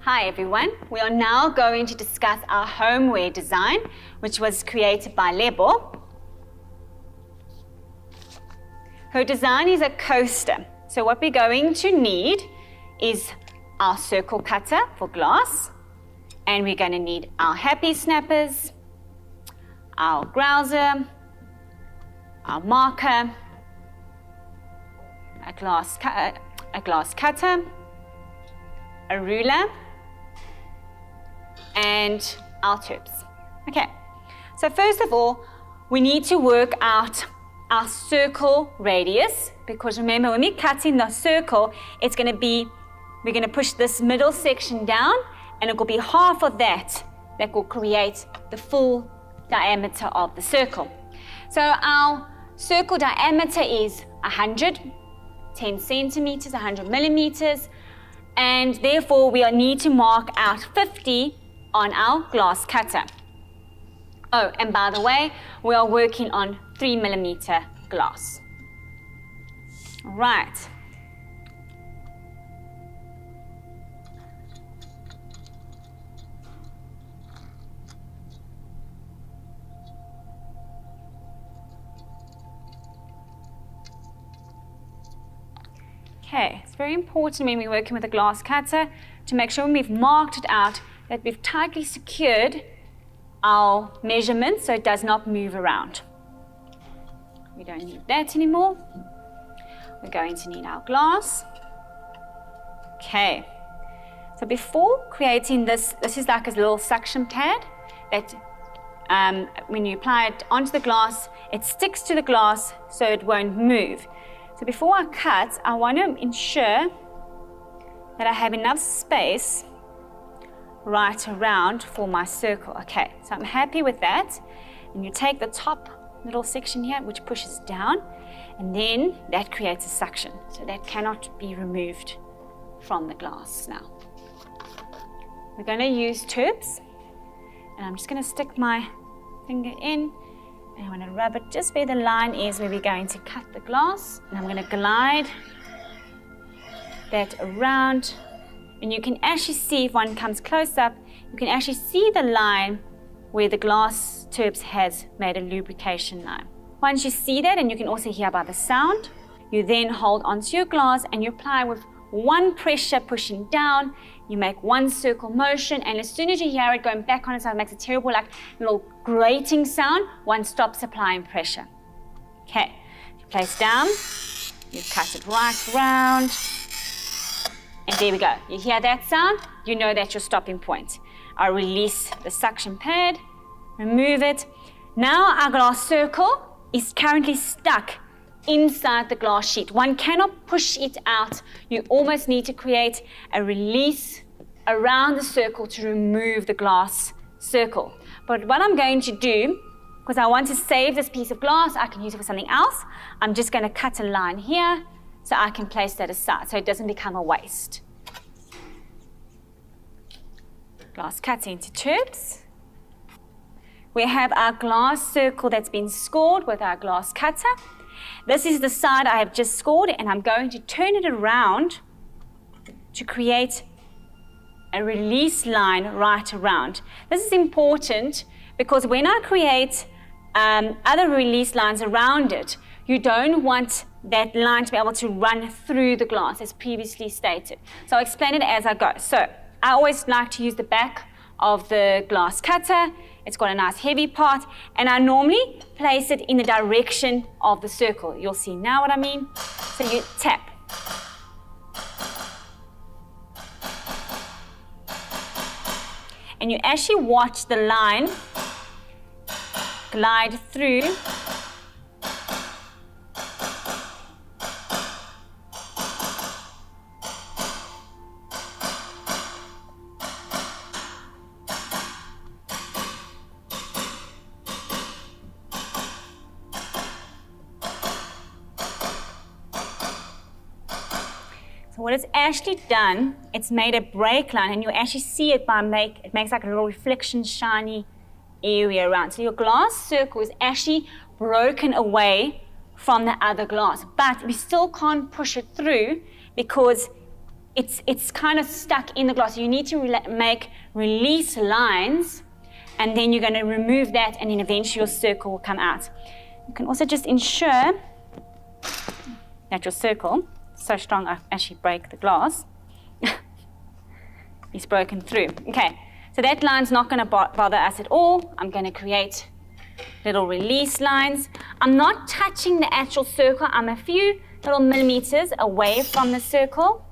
Hi everyone, we are now going to discuss our homeware design, which was created by Lebo. Her design is a coaster. So what we're going to need is our circle cutter for glass, and we're going to need our happy snappers, our grouser, our marker, a glass cutter, a ruler, and our tubes. Okay, so first of all, we need to work out our circle radius, because remember, when we're cutting the circle, it's going to be, we're going to push this middle section down, and it will be half of that will create the full diameter of the circle. So our circle diameter is 110 centimeters, 100 millimeters, and therefore we need to mark out 50 on our glass cutter. Oh, and by the way, we are working on 3 millimeter glass. All right. Okay, it's very important when we're working with a glass cutter to make sure when we've marked it out that we've tightly secured our measurement so it does not move around. We don't need that anymore. We're going to need our glass. Okay, so before creating this is like a little suction pad that when you apply it onto the glass, it sticks to the glass so it won't move. So before I cut, I want to ensure that I have enough space right around for my circle. Okay, so I'm happy with that. And you take the top little section here, which pushes down, and then that creates a suction. So that cannot be removed from the glass now. We're going to use tubes, and I'm just going to stick my finger in, and I want to rub it just where the line is where we're going to cut the glass. And I'm going to glide that around. And you can actually see, if one comes close up, you can actually see the line where the glass tubes has made a lubrication line. Once you see that, and you can also hear by the sound, you then hold onto your glass and you apply with one pressure pushing down. You make one circle motion, and as soon as you hear it going back on its side, it makes a terrible like little grating sound. One stops applying pressure. Okay, you place down, you cut it right round. And there we go. You hear that sound? You know that's your stopping point. I release the suction pad, remove it. Now our glass circle is currently stuck inside the glass sheet. One cannot push it out. You almost need to create a release around the circle to remove the glass circle. But what I'm going to do, because I want to save this piece of glass, I can use it for something else. I'm just going to cut a line here, so I can place that aside so it doesn't become a waste. Glass cut into tubes. We have our glass circle that's been scored with our glass cutter. This is the side I have just scored, and I'm going to turn it around to create a release line right around. This is important because when I create other release lines around it, you don't want that line to be able to run through the glass as previously stated. So I'll explain it as I go. So I always like to use the back of the glass cutter. It's got a nice heavy part, and I normally place it in the direction of the circle. You'll see now what I mean. So you tap. And you actually watch the line glide through . So what it's actually done, it's made a break line, and you actually see it it makes like a little reflection shiny area around. So your glass circle is actually broken away from the other glass, but we still can't push it through because it's kind of stuck in the glass. You need to make release lines, and then you're going to remove that, and then eventually your circle will come out. You can also just ensure that your circle, so strong I actually break the glass, is broken through. Okay, so that line's not going to bother us at all. I'm going to create little release lines. I'm not touching the actual circle. I'm a few little millimeters away from the circle.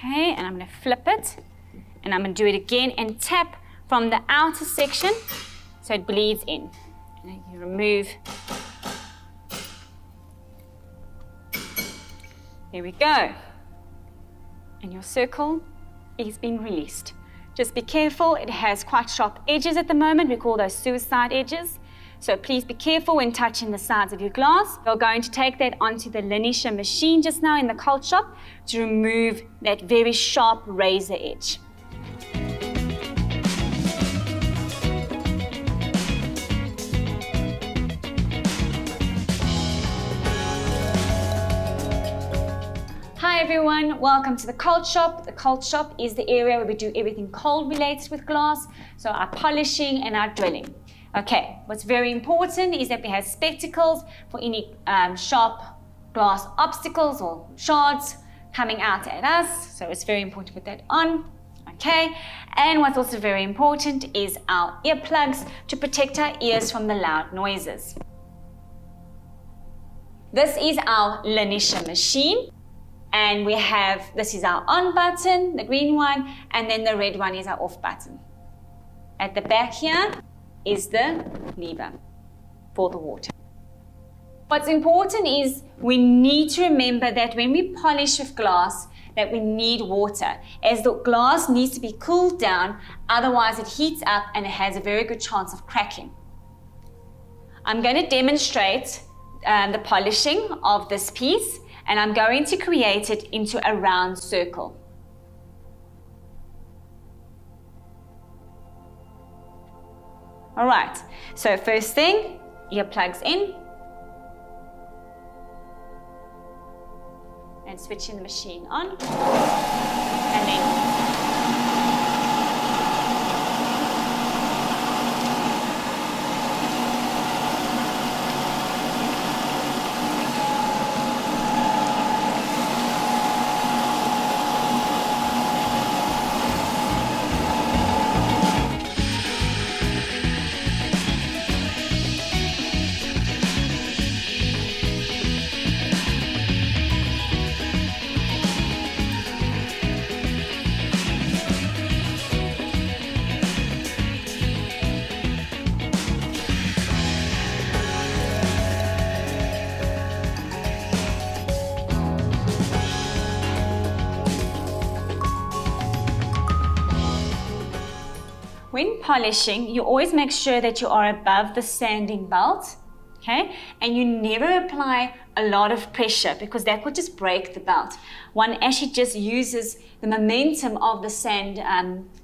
Okay, and I'm going to flip it, and I'm going to do it again and tap from the outer section so it bleeds in. And you remove. There we go. And your circle is being released. Just be careful, it has quite sharp edges at the moment. We call those suicide edges. So please be careful when touching the sides of your glass. You're going to take that onto the linisher machine just now in the cult shop to remove that very sharp razor edge. Hi everyone, welcome to the cult shop. The cult shop is the area where we do everything cold related with glass, so our polishing and our drilling. Okay, what's very important is that we have spectacles for any sharp glass obstacles or shards coming out at us, so it's very important to put that on. Okay, and what's also very important is our earplugs to protect our ears from the loud noises. This is our linisher machine. And we have, this is our on button, the green one, and then the red one is our off button. At the back here is the lever for the water. What's important is we need to remember that when we polish with glass, that we need water, as the glass needs to be cooled down, otherwise it heats up and it has a very good chance of cracking. I'm going to demonstrate the polishing of this piece, and I'm going to create it into a round circle. All right, so first thing, earplugs in, and switching the machine on, and then when polishing, you always make sure that you are above the sanding belt, okay? And you never apply a lot of pressure because that would just break the belt. One actually just uses the momentum of the sand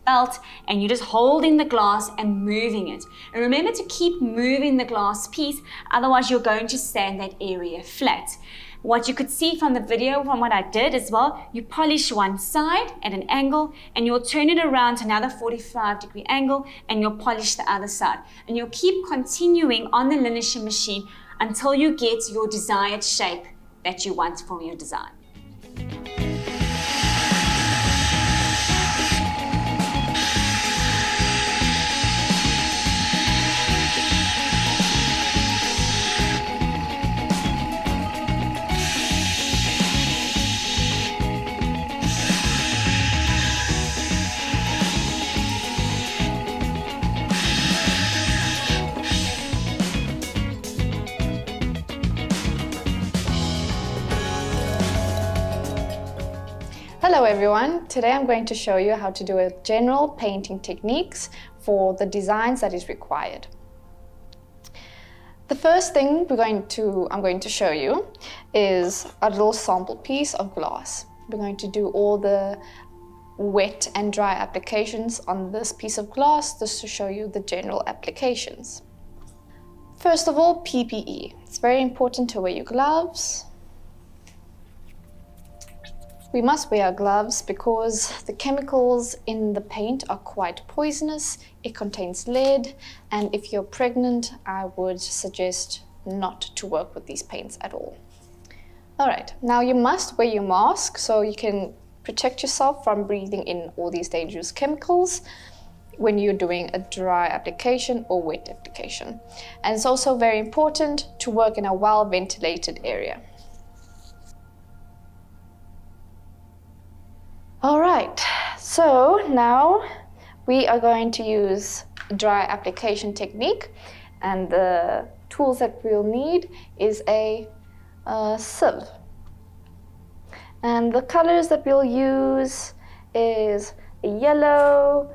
belt, and you're just holding the glass and moving it. And remember to keep moving the glass piece, otherwise you're going to sand that area flat. What you could see from the video, from what I did as well, you polish one side at an angle and you'll turn it around to another 45-degree angle and you'll polish the other side. And you'll keep continuing on the linisher machine until you get your desired shape that you want for your design. Hello everyone, today I'm going to show you how to do a general painting techniques for the designs that is required. The first thing I'm going to show you is a little sample piece of glass. We're going to do all the wet and dry applications on this piece of glass just to show you the general applications. First of all, PPE. It's very important to wear your gloves. We must wear gloves because the chemicals in the paint are quite poisonous. It contains lead, and if you're pregnant, I would suggest not to work with these paints at all. All right, now you must wear your mask so you can protect yourself from breathing in all these dangerous chemicals when you're doing a dry application or wet application. And it's also very important to work in a well-ventilated area. All right, so now we are going to use a dry application technique, and the tools that we'll need is a sieve. And the colors that we'll use is a yellow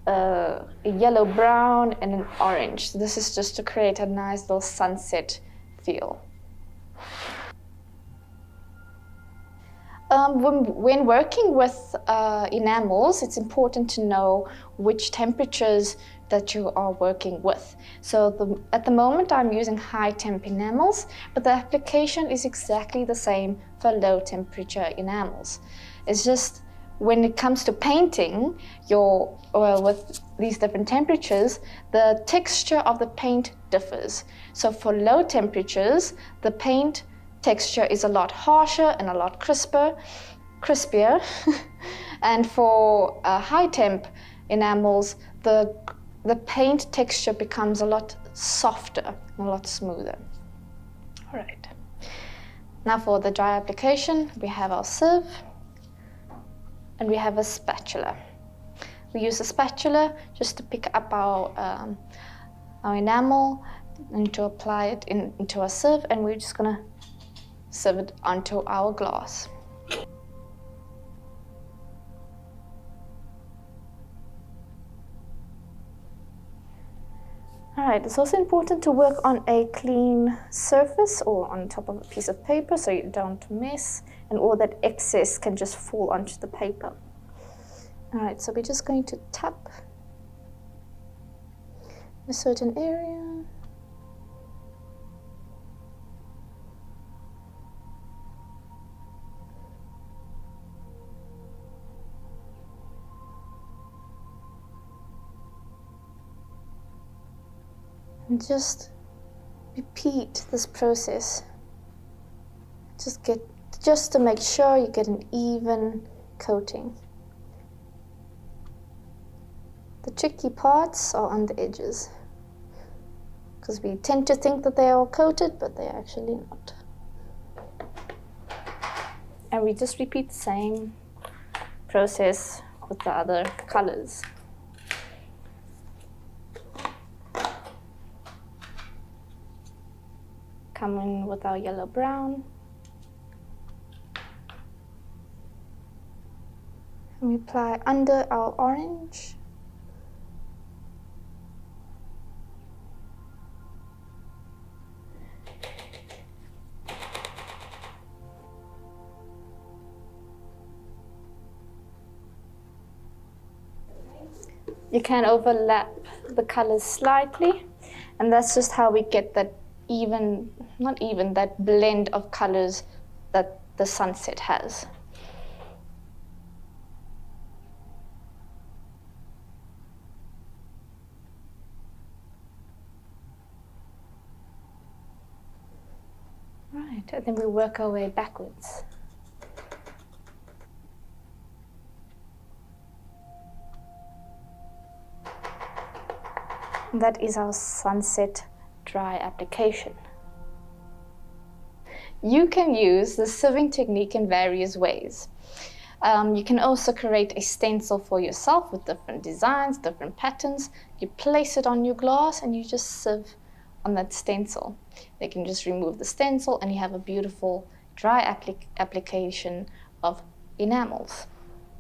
brown, and an orange. This is just to create a nice little sunset feel. When working with enamels, it's important to know which temperatures that you are working with. So at the moment I'm using high temp enamels, but the application is exactly the same for low temperature enamels. It's just when it comes to painting your oil with these different temperatures, the texture of the paint differs. So for low temperatures, the paint texture is a lot harsher and a lot crispier. And for high temp enamels, the paint texture becomes a lot softer and a lot smoother. All right. Now for the dry application, we have our sieve and we have a spatula. We use a spatula just to pick up our enamel and to apply it into our sieve, and we're just gonna sieve it onto our glass. Alright, it's also important to work on a clean surface or on top of a piece of paper so you don't mess, and all that excess can just fall onto the paper. Alright, so we're just going to tap a certain area. And just repeat this process. Just to make sure you get an even coating. The tricky parts are on the edges, because we tend to think that they are all coated, but they're actually not. And we just repeat the same process with the other colors. Come in with our yellow brown. And we apply under our orange. You can overlap the colors slightly, and that's just how we get that that blend of colors that the sunset has. Right, and then we work our way backwards. And that is our sunset dry application. You can use the sieving technique in various ways. You can also create a stencil for yourself with different designs, different patterns. You place it on your glass and you just sieve on that stencil. You can just remove the stencil and you have a beautiful dry application of enamels.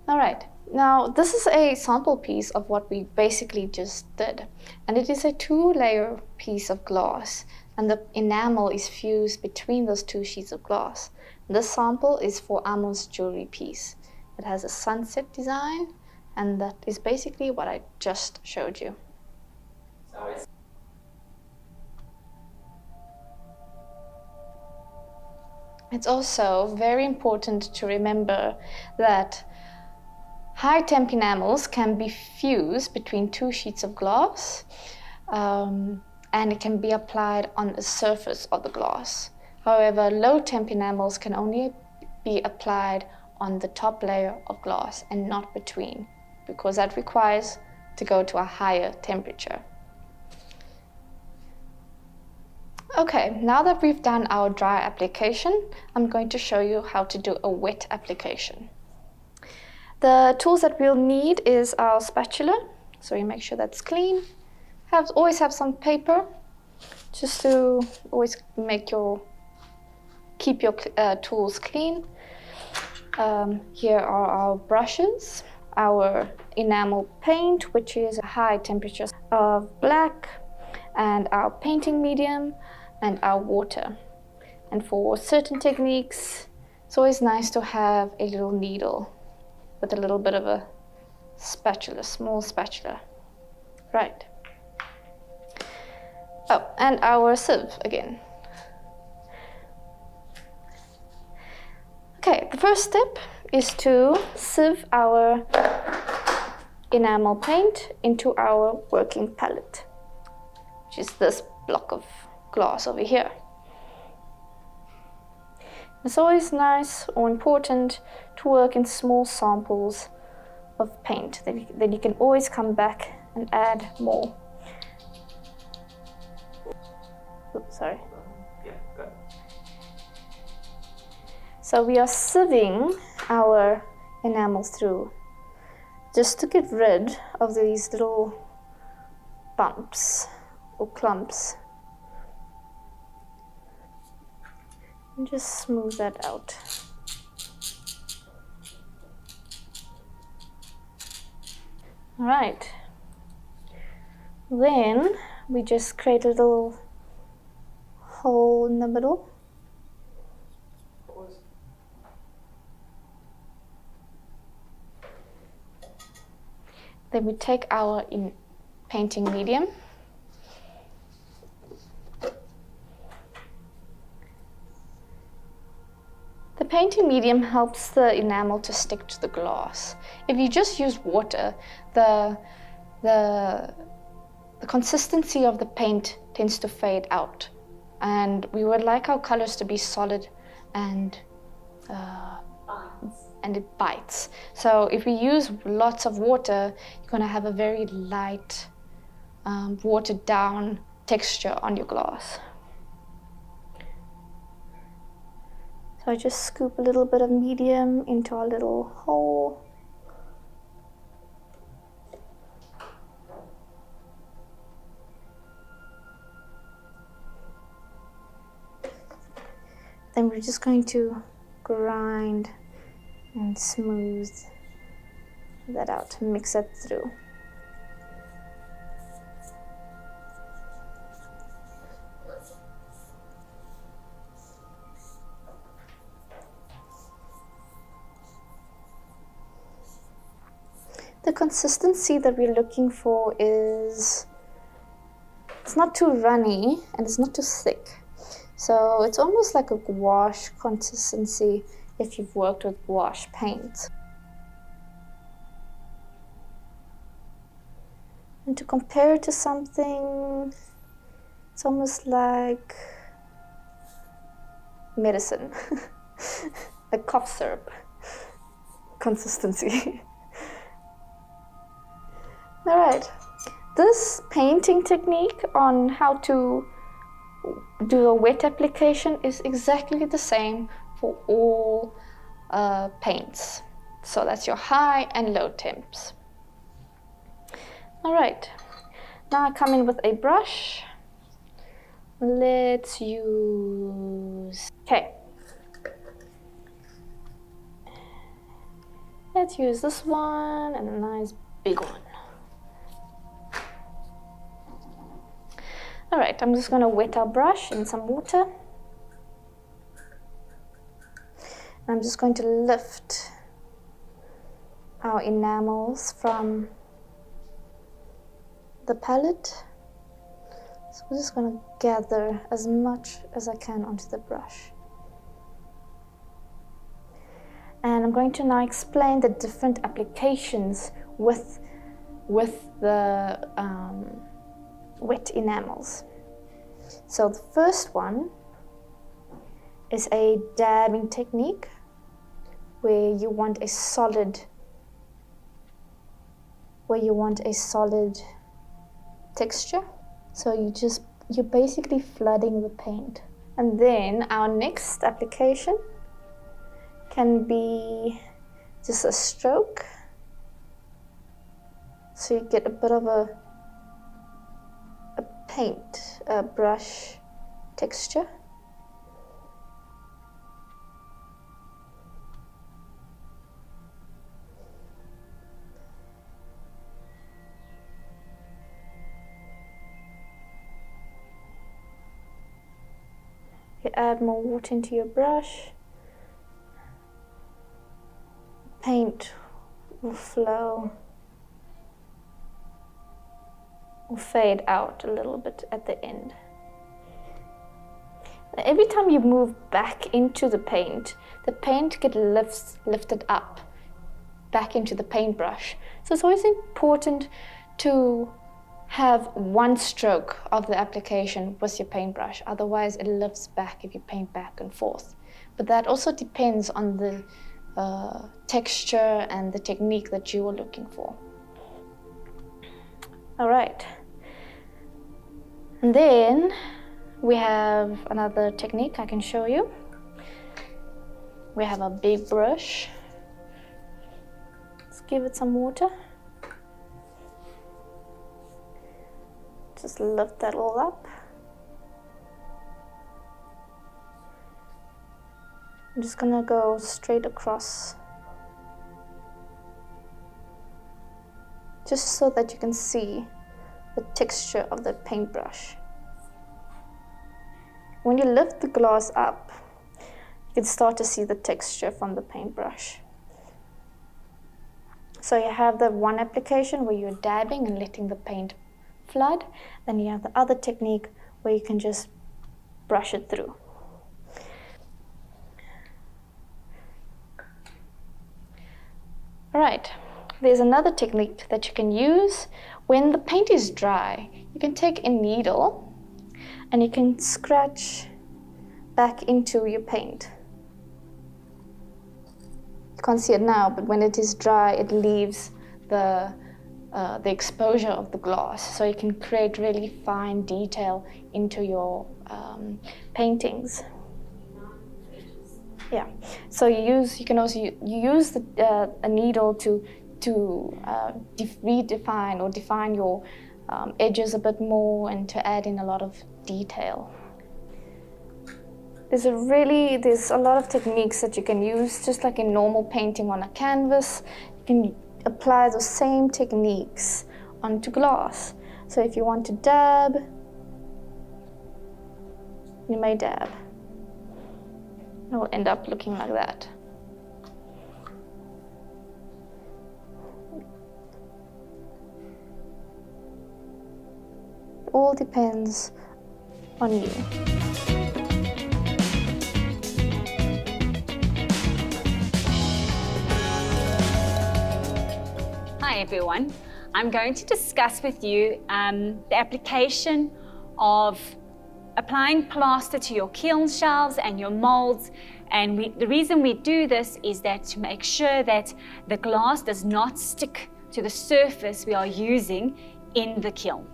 All right. Now, this is a sample piece of what we basically just did, and it is a 2-layer piece of glass, and the enamel is fused between those 2 sheets of glass. This sample is for Amo's jewelry piece. It has a sunset design, and that is basically what I just showed you. It's also very important to remember that high temp enamels can be fused between two sheets of glass, and it can be applied on the surface of the glass. However, low temp enamels can only be applied on the top layer of glass and not between, because that requires to go to a higher temperature. Okay, now that we've done our dry application, I'm going to show you how to do a wet application. The tools that we'll need is our spatula, so you make sure that's clean. Always have some paper, just to always keep your tools clean. Here are our brushes, our enamel paint, which is a high temperature of black, and our painting medium, and our water. And for certain techniques, it's always nice to have a little needle with a little bit of a spatula, small spatula. Right. Oh, and our sieve again. Okay, the first step is to sieve our enamel paint into our working palette, which is this block of glass over here. It's always nice or important to work in small samples of paint. Then you can always come back and add more. Oops, sorry. Yeah, good. So we are sieving our enamel through just to get rid of these little bumps or clumps. And just smooth that out. All right. Then we just create a little hole in the middle. Then we take our painting medium. The painting medium helps the enamel to stick to the glass. If you just use water, the consistency of the paint tends to fade out. And we would like our colors to be solid and it bites. So if we use lots of water, you're going to have a very light, watered down texture on your glass. So I just scoop a little bit of medium into our little hole. Then we're just going to grind and smooth that out, mix it through. The consistency that we're looking for is, it's not too runny and it's not too thick. So it's almost like a gouache consistency if you've worked with gouache paint. And to compare it to something, it's almost like medicine, like cough syrup consistency. All right, this painting technique on how to do a wet application is exactly the same for all paints. So that's your high and low temps. All right, now I come in with a brush. Let's use, okay. Let's use this one and a nice big one. All right, I'm just going to wet our brush in some water. I'm just going to lift our enamels from the palette. So I'm just going to gather as much as I can onto the brush. And I'm going to now explain the different applications with the wet enamels. So the first one is a dabbing technique where you want a solid texture. So you're basically flooding the paint. And then our next application can be just a stroke. So you get a bit of a brush texture. You add more water into your brush. Paint will flow or fade out a little bit at the end. Every time you move back into the paint gets lifted up back into the paintbrush. So it's always important to have one stroke of the application with your paintbrush, otherwise it lifts back if you paint back and forth. But that also depends on the texture and the technique that you are looking for. All right, and then we have another technique I can show you. We have a big brush. Let's give it some water. Just lift that all up. I'm just gonna go straight across, just so that you can see the texture of the paintbrush. When you lift the glass up, you can start to see the texture from the paintbrush. So you have the one application where you're dabbing and letting the paint flood. Then you have the other technique where you can just brush it through. All right, there's another technique that you can use when the paint is dry. You can take a needle and you can scratch back into your paint. You can't see it now, but when it is dry, it leaves the exposure of the glass, so you can create really fine detail into your paintings. Yeah, so you can also use a needle to redefine or define your edges a bit more and to add in a lot of detail. There's a lot of techniques that you can use, just like in normal painting on a canvas. You can apply the same techniques onto glass. So if you want to dab, you may dab. It will end up looking like that. It all depends on you. Hi everyone, I'm going to discuss with you the application of applying plaster to your kiln shelves and your molds. And the reason we do this is that to make sure that the glass does not stick to the surface we are using in the kiln.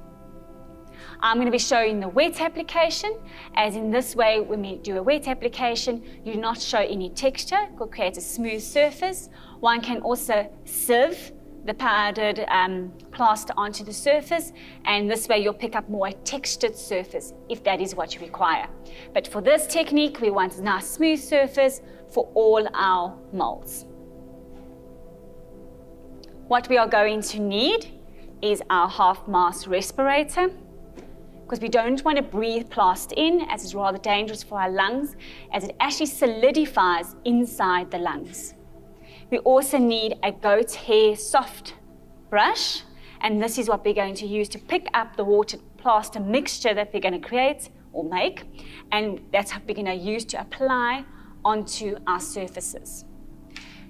I'm going to be showing the wet application, as in this way when we do a wet application you do not show any texture, it will create a smooth surface. One can also sieve the powdered plaster onto the surface, and this way you'll pick up more a textured surface if that is what you require. But for this technique we want a nice smooth surface for all our molds. What we are going to need is our half-mast respirator, because we don't want to breathe plaster in, as it's rather dangerous for our lungs, as it actually solidifies inside the lungs. We also need a goat hair soft brush, and this is what we're going to use to pick up the water plaster mixture that we're going to create or make, and that's what we're going to use to apply onto our surfaces.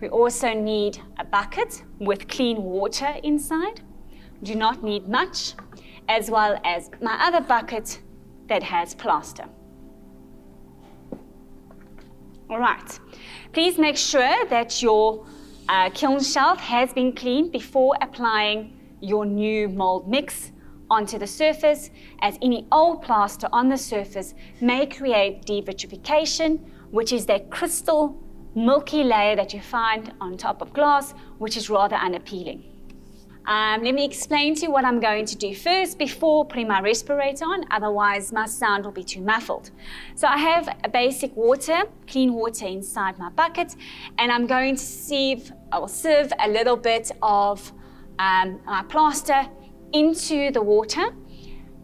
We also need a bucket with clean water inside. We do not need much, as well as my other bucket that has plaster. All right, please make sure that your kiln shelf has been cleaned before applying your new mold mix onto the surface, as any old plaster on the surface may create devitrification, which is that crystal milky layer that you find on top of glass, which is rather unappealing. Let me explain to you what I'm going to do first before putting my respirator on, otherwise my sound will be too muffled. So I have a basic water, clean water inside my bucket, and I'm going to sieve a little bit of my plaster into the water.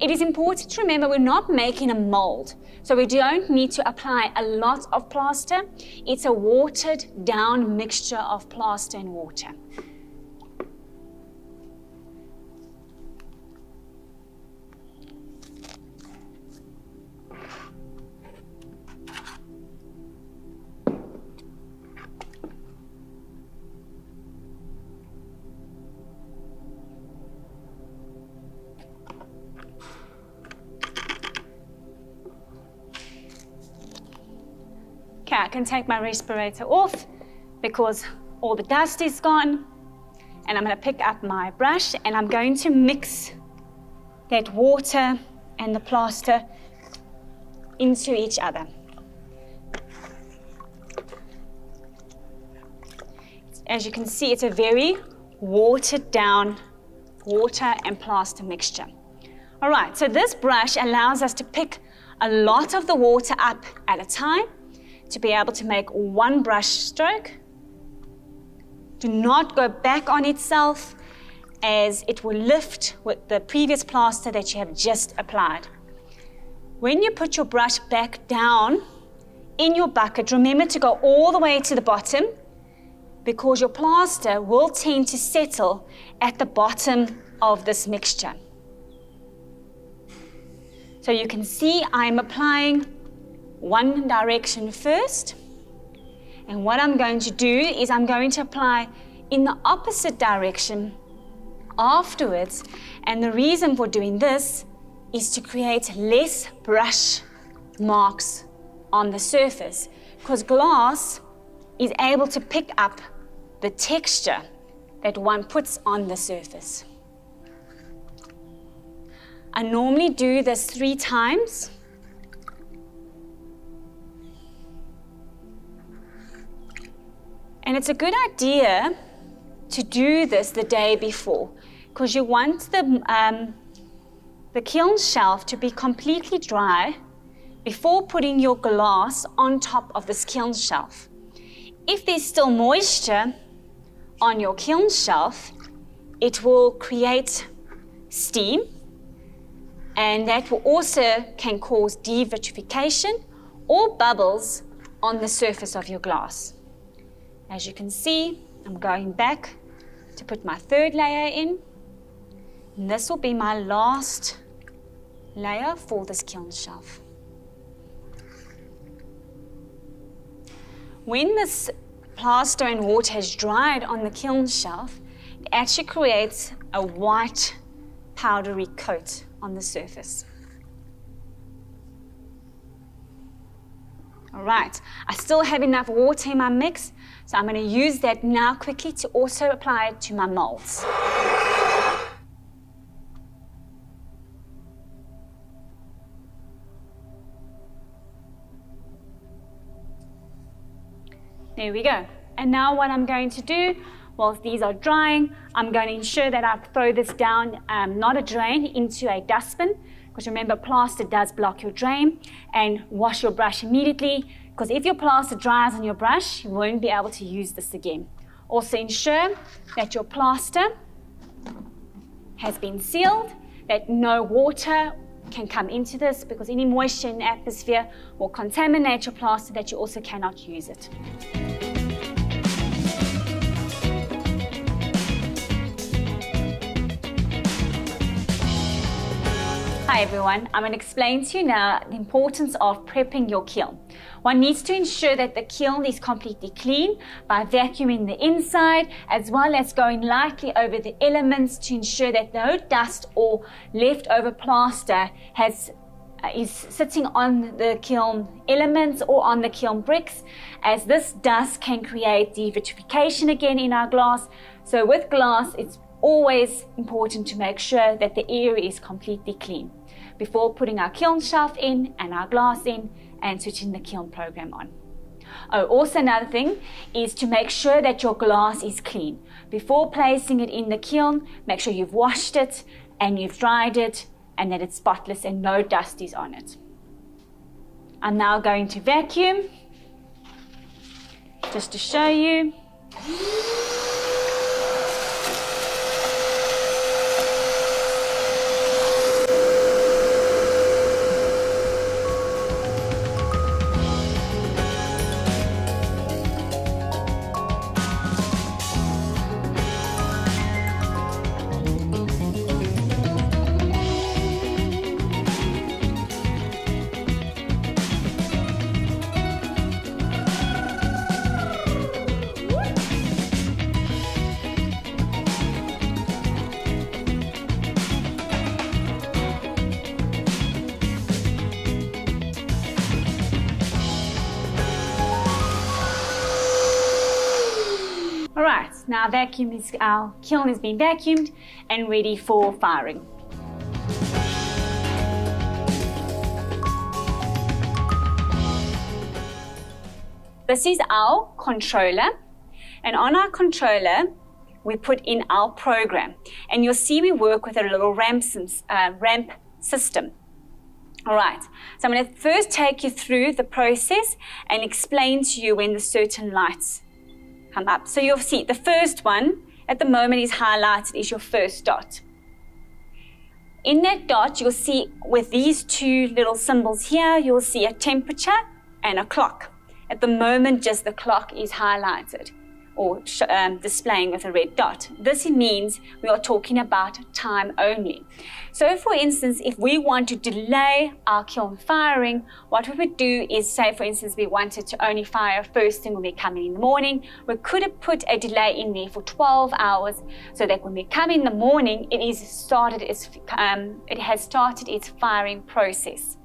It is important to remember we're not making a mold, so we don't need to apply a lot of plaster. It's a watered down mixture of plaster and water. Okay, I can take my respirator off because all the dust is gone. And I'm going to pick up my brush and I'm going to mix that water and the plaster into each other. As you can see, it's a very watered down water and plaster mixture. All right, so this brush allows us to pick a lot of the water up at a time, to be able to make one brush stroke. Do not go back on itself, as it will lift with the previous plaster that you have just applied. When you put your brush back down in your bucket, remember to go all the way to the bottom, because your plaster will tend to settle at the bottom of this mixture. So you can see I'm applying one direction first, and what I'm going to do is I'm going to apply in the opposite direction afterwards, and the reason for doing this is to create less brush marks on the surface, because glass is able to pick up the texture that one puts on the surface. I normally do this 3 times. And it's a good idea to do this the day before, because you want the kiln shelf to be completely dry before putting your glass on top of this kiln shelf. If there's still moisture on your kiln shelf, it will create steam, and that will also can cause devitrification or bubbles on the surface of your glass. As you can see, I'm going back to put my 3rd layer in. And this will be my last layer for this kiln shelf. When this plaster and water has dried on the kiln shelf, it actually creates a white powdery coat on the surface. All right, I still have enough water in my mix, so I'm going to use that now quickly to also apply it to my molds. There we go. And now what I'm going to do, whilst these are drying, I'm going to ensure that I throw this down, not a drain, into a dustbin. Because remember, plaster does block your drain, and wash your brush immediately, because if your plaster dries on your brush, you won't be able to use this again. Also ensure that your plaster has been sealed, that no water can come into this, because any moisture in the atmosphere will contaminate your plaster, that you also cannot use it. Hi everyone, I'm going to explain to you now the importance of prepping your kiln. One needs to ensure that the kiln is completely clean by vacuuming the inside as well as going lightly over the elements to ensure that no dust or leftover plaster is sitting on the kiln elements or on the kiln bricks, as this dust can create devitrification again in our glass. So with glass, it's always important to make sure that the area is completely clean before putting our kiln shelf in and our glass in and switching the kiln program on. Oh, also another thing is to make sure that your glass is clean. Before placing it in the kiln, make sure you've washed it and you've dried it and that it's spotless and no dust is on it. I'm now going to vacuum just to show you. Alright, now our kiln has been vacuumed and ready for firing. This is our controller, and on our controller we put in our program, and you'll see we work with a little ramp system. Alright, so I'm going to first take you through the process and explain to you when the certain lights come up. So you'll see the first one at the moment is highlighted, is your first dot. In that dot you'll see with these two little symbols here, you'll see a temperature and a clock. At the moment just the clock is highlighted or displaying with a red dot. This means we are talking about time only. So for instance, if we want to delay our kiln firing, what we would do is, say for instance we wanted to only fire first thing when we come in the morning, we could have put a delay in there for 12 hours so that when we come in the morning it has started its firing process.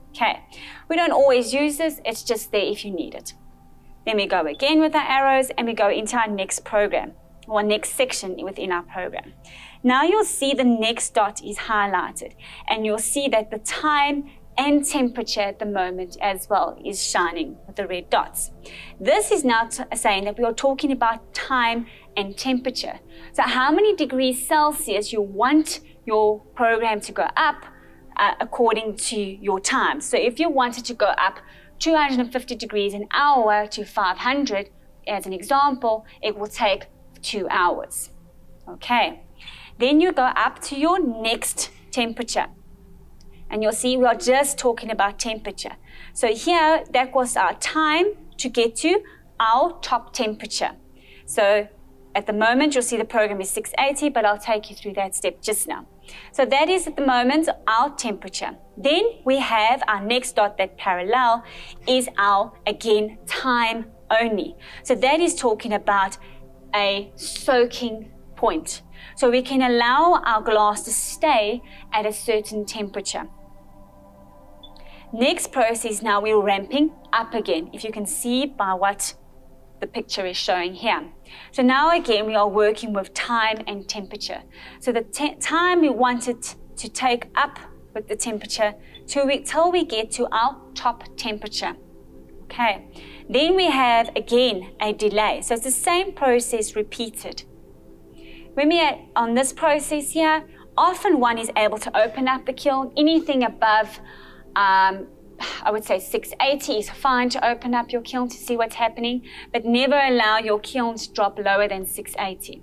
Okay, we don't always use this, it's just there if you need it. Then we go again with our arrows and we go into our next program or next section within our program. Now you'll see the next dot is highlighted and you'll see that the time and temperature at the moment as well is shining with the red dots. This is now saying that we are talking about time and temperature. So how many degrees Celsius you want your program to go up according to your time. So if you wanted to go up 250 degrees an hour to 500, as an example, it will take 2 hours. Okay, then you go up to your next temperature. And you'll see we are just talking about temperature. So here, that was our time to get to our top temperature. So at the moment, you'll see the program is 680, but I'll take you through that step just now. So that is at the moment our temperature. Then we have our next dot that parallel is our, again, time only. So that is talking about a soaking point. So we can allow our glass to stay at a certain temperature. Next process, now we're ramping up again, if you can see by what the picture is showing here. So now again we are working with time and temperature. So the time we want it to take up with the temperature till we get to our top temperature. Okay, then we have again a delay. So it's the same process repeated. When we are on this process here, often one is able to open up the kiln. Anything above I would say 680 is fine to open up your kiln to see what's happening, but never allow your kiln to drop lower than 680.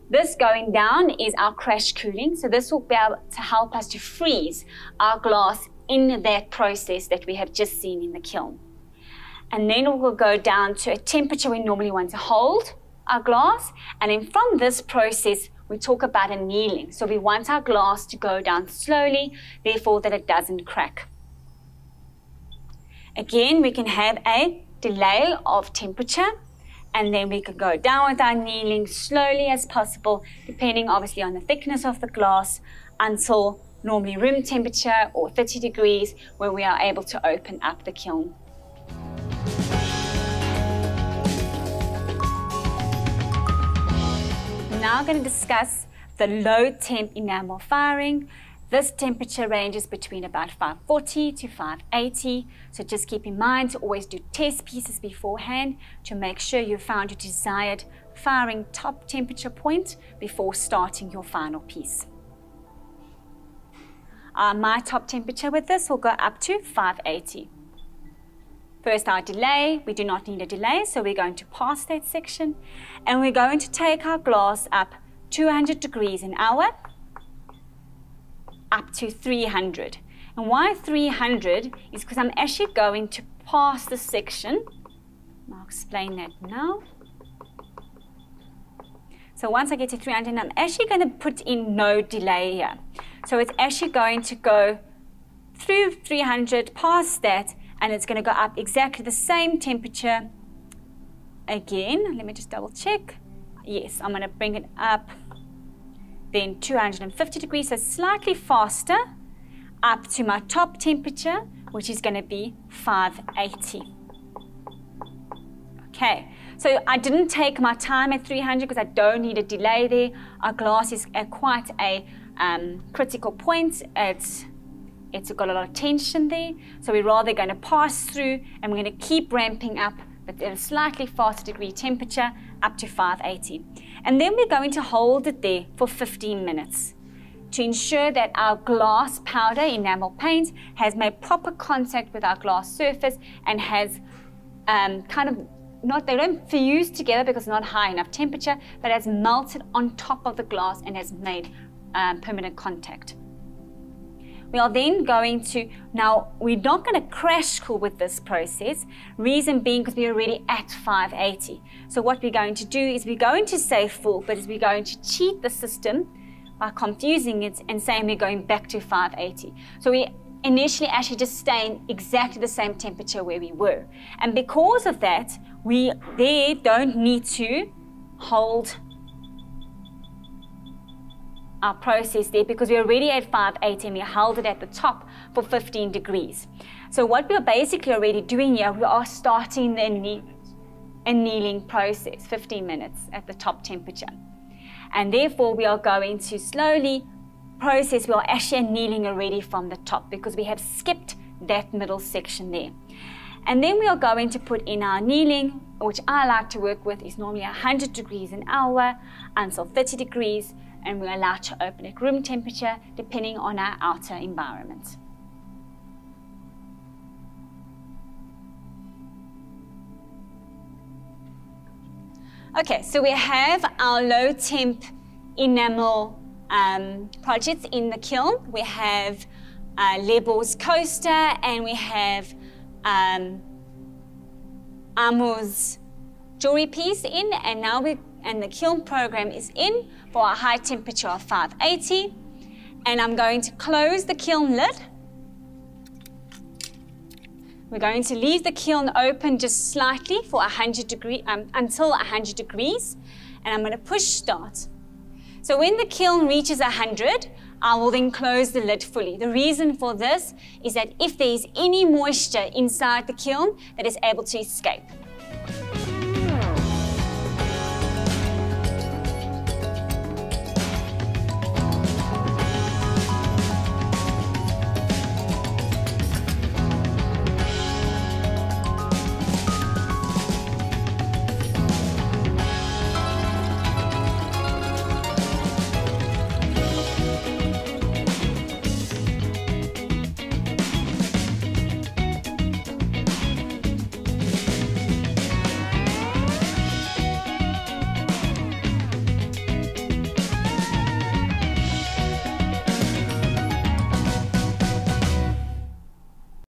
This going down is our crash cooling, so this will be able to help us to freeze our glass in that process that we have just seen in the kiln. And then we'll go down to a temperature we normally want to hold our glass, and then from this process we talk about annealing. So we want our glass to go down slowly, therefore that it doesn't crack. Again, we can have a delay of temperature, and then we can go down with our annealing slowly as possible, depending obviously on the thickness of the glass, until normally room temperature or 30 degrees, when we are able to open up the kiln. We're now going to discuss the low temp enamel firing. This temperature ranges between about 540 to 580, so just keep in mind to always do test pieces beforehand to make sure you found your desired firing top temperature point before starting your final piece. My top temperature with this will go up to 580. First, our delay. We do not need a delay, so we're going to pass that section, and we're going to take our glass up 200 degrees an hour, up to 300. And why 300 is because I'm actually going to pass the section. I'll explain that now. So once I get to 300, I'm actually going to put in no delay here. So it's actually going to go through 300, past that, and it's going to go up exactly the same temperature again. Let me just double check. Yes, I'm going to bring it up then 250 degrees, so slightly faster, up to my top temperature, which is going to be 580. Okay, so I didn't take my time at 300 because I don't need a delay there. Our glass is at quite a critical point. It's got a lot of tension there, so we're rather going to pass through, and we're going to keep ramping up, but at a slightly faster degree temperature, up to 580. And then we're going to hold it there for 15 minutes to ensure that our glass powder enamel paint has made proper contact with our glass surface and has they don't fuse together because it's not high enough temperature, but has melted on top of the glass and has made permanent contact. We are then going to, now we're not going to crash cool with this process, reason being because we're already at 580. So what we're going to do is we're going to say full, but we're going to cheat the system by confusing it and saying we're going back to 580. So we initially actually just staying exactly the same temperature where we were. And because of that, we there don't need to hold our process there because we're already at 580 and we held it at the top for 15 degrees. So what we're basically already doing here, we are starting the annealing process, 15 minutes at the top temperature. And therefore we are going to slowly process, we are actually annealing already from the top because we have skipped that middle section there. And then we are going to put in our annealing, which I like to work with is normally 100 degrees an hour until 30 degrees, and we're allowed to open at room temperature depending on our outer environment. Okay, so we have our low temp enamel projects in the kiln. We have Lebo's coaster, and we have Amo's jewelry piece in, and now and the kiln program is in for a high temperature of 580. And I'm going to close the kiln lid. We're going to leave the kiln open just slightly for 100 degree, until 100 degrees, and I'm going to push start. So when the kiln reaches 100, I will then close the lid fully. The reason for this is that if there is any moisture inside the kiln, that is able to escape.